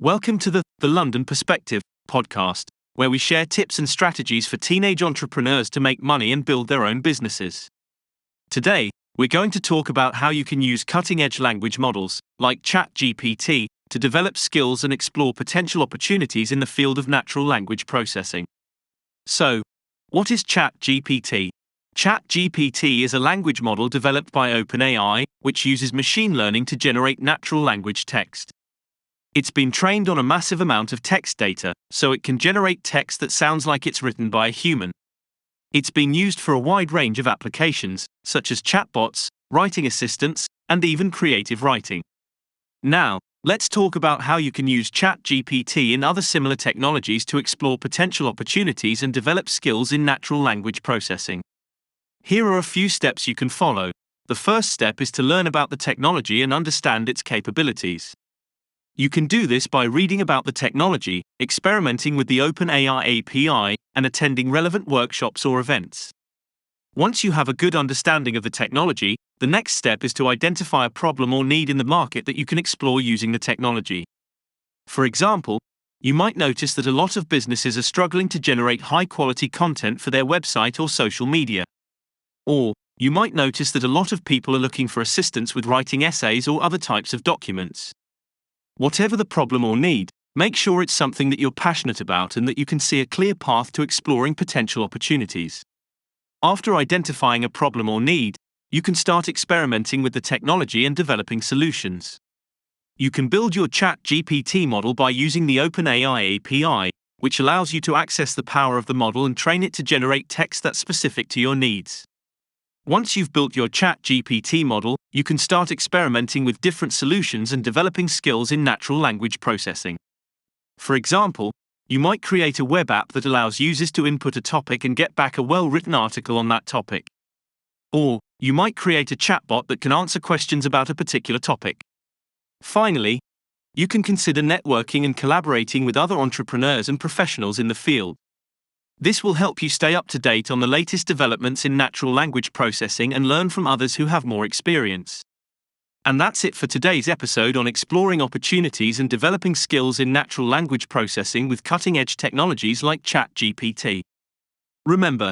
Welcome to the London Perspective podcast, where we share tips and strategies for teenage entrepreneurs to make money and build their own businesses. Today, we're going to talk about how you can use cutting-edge language models, like ChatGPT, to develop skills and explore potential opportunities in the field of natural language processing. So, what is ChatGPT? ChatGPT is a language model developed by OpenAI, which uses machine learning to generate natural language text. It's been trained on a massive amount of text data, so it can generate text that sounds like it's written by a human. It's been used for a wide range of applications, such as chatbots, writing assistants, and even creative writing. Now, let's talk about how you can use ChatGPT and other similar technologies to explore potential opportunities and develop skills in natural language processing. Here are a few steps you can follow. The first step is to learn about the technology and understand its capabilities. You can do this by reading about the technology, experimenting with the OpenAI API, and attending relevant workshops or events. Once you have a good understanding of the technology, the next step is to identify a problem or need in the market that you can explore using the technology. For example, you might notice that a lot of businesses are struggling to generate high-quality content for their website or social media. Or, you might notice that a lot of people are looking for assistance with writing essays or other types of documents. Whatever the problem or need, make sure it's something that you're passionate about and that you can see a clear path to exploring potential opportunities. After identifying a problem or need, you can start experimenting with the technology and developing solutions. You can build your ChatGPT model by using the OpenAI API, which allows you to access the power of the model and train it to generate text that's specific to your needs. Once you've built your ChatGPT model, you can start experimenting with different solutions and developing skills in natural language processing. For example, you might create a web app that allows users to input a topic and get back a well-written article on that topic. Or, you might create a chatbot that can answer questions about a particular topic. Finally, you can consider networking and collaborating with other entrepreneurs and professionals in the field. This will help you stay up to date on the latest developments in natural language processing and learn from others who have more experience. And that's it for today's episode on exploring opportunities and developing skills in natural language processing with cutting-edge technologies like ChatGPT. Remember,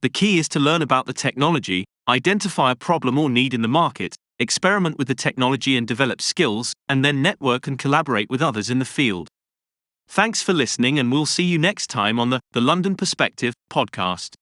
the key is to learn about the technology, identify a problem or need in the market, experiment with the technology and develop skills, and then network and collaborate with others in the field. Thanks for listening, and we'll see you next time on the London Perspective podcast.